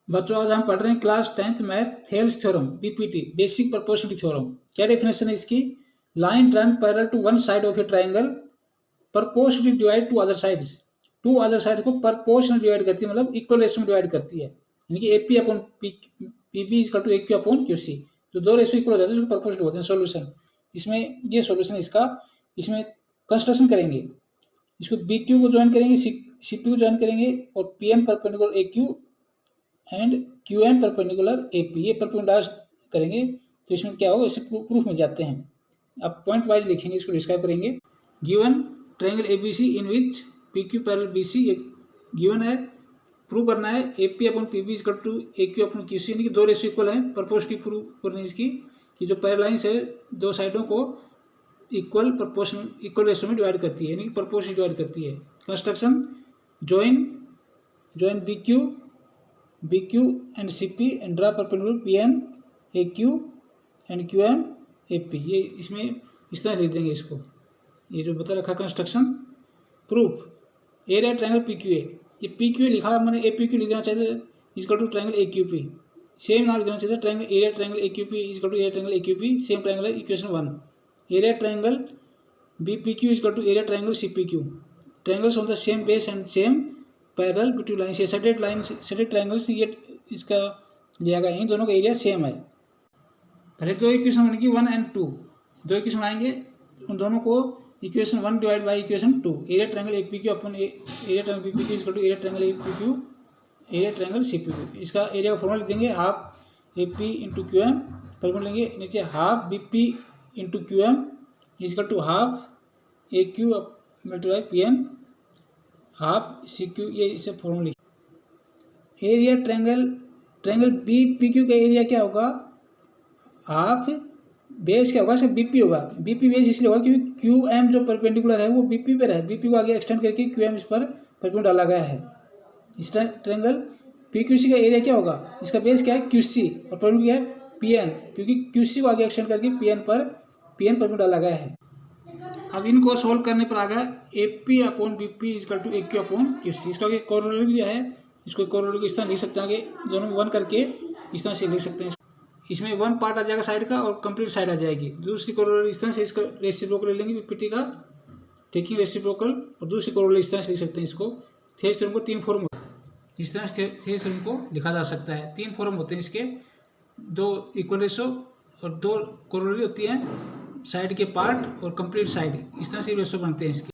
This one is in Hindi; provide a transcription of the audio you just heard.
बच्चों आज हम पढ़ रहे हैं class 10th math Thales theorem BPT basic proportionality theorem. क्या डेफिनेशन है इसकी? Line drawn parallel to one side of a triangle proportionally divide two other sides. Two other side को प्रोपोर्शनल डिवाइड करती है, मतलब इक्वल रेशियो में डिवाइड करती है। यानी कि AP upon PB is to AQ upon QC. तो दो रेशियो इक्वल हो जाते हैं उसको प्रोपोर्शनल होते हैं। सॉल्यूशन इसमें ये सॉल्यूशन इसका, इसमें कंस्ट्रक्शन करेंगे। इसको बी क्यू को ज्वाइन करेंगे, सी पी को ज्वाइन करेंगे और P M perpendicular A Q and Q M perpendicular A P, ये परपेंडिकुलर करेंगे तो इसमें क्या होगा, इससे प्रूफ मिल जाते हैं। अब पॉइंट वाइज लिखेंगे, इसको डिस्क्राइब करेंगे। Given triangle A B C in which P Q parallel B C given है, प्रूव करना है A P upon P B equal to A Q upon Q C, यानी कि दो रेशियो इक्वल है। प्रपोर्शनली प्रूव करनी है इसकी कि जो पैरेलल लाइंस है दो साइडों को इक्वल प्रोपोर्शनल इक्वल रेशियो में डिवाइड करती है, यानी कि प्रपोर्शनली डिवाइड करती है। Construction join B Q and C P and draw perpendicular P N A Q and Q M A P. ये इसमें इस तरह लिख देंगे इसको, ये जो बता रखा construction. Proof area triangle P Q A, ये पी क्यू ए लिखा मैंने ए पी क्यू लिख देना चाहिए equal to triangle A Q P. Same नाम लिख देना चाहिए triangle area triangle A Q P equal to area triangle A Q P. Same triangle है equation 1। Area triangle B P Q equal to area triangle C P Q. Triangles on the same base and same parallel between line से सेटेड ट्रायंगल्स, ये इसका लिया गया, इन दोनों का एरिया सेम है। पहले दो इक्वेशन बनेगी 1 एंड 2, दो इक्वेशन बनाएंगे, उन दोनों को equation 1 divide by equation 2। Area triangle A P Q upon area triangle B P Q equal to area triangle A P Q area triangle C P Q. इसका एरिया का फॉर्मूला लिख देंगे, half A P into Q M, formula लेंगे नीचे half B P into Q M equal to half A Q multiply P N half C Q. ये इसे फॉर्मूला लिख। Area triangle B P Q का एरिया क्या होगा, हाफ बेस क्या होगा, इसका बीपी होगा। बीपी बेस इसलिए होगा क्योंकि क्यू एम जो परपेंडिकुलर है वो बीपी पर है, बीपी को आगे एक्सटेंड करके क्यू एम इस पर परपेंडिकुलर डाला गया है। इस ट्रायंगल पी क्यू सी का एरिया क्या होगा, इसका बेस क्या है क्यू सी और परपेंडिकुलर क्या है पी एन, क्योंकि क्यू सी को आगे एक्सटेंड करके पी एन परपेंडिकुलर डाला गया है। अब इनको सोल्व करने पर आ गया A P upon B P equal to A Q upon Q C. इसका आगे कोरोलरी दिया है, इसको कोरोलरी को इस तरह लिख सकते हैं, आगे दोनों में 1 करके इस तरह से लिख सकते हैं। इसमें 1 पार्ट आ जाएगा साइड का और कंप्लीट साइड आ जाएगी। दूसरी कोरोलरी इस तरह से, इसका रेसिप्रोकल ले लेंगे बीपीटी का, टेकिंग रेसिप्रोकल, और दूसरी कोरोलरी इस तरह से लिख सकते हैं। इसको थेल्स थ्योरम को 3 फॉर्म, इस तरह से थेल्स थ्योरम को लिखा जा सकता है। 3 फॉर्म होते हैं इसके, 2 इक्वल रेशो और 2 कोरोलरी होती हैं, साइड के पार्ट और कंप्लीट साइड, इस तरह से रेशो बनते हैं इसके।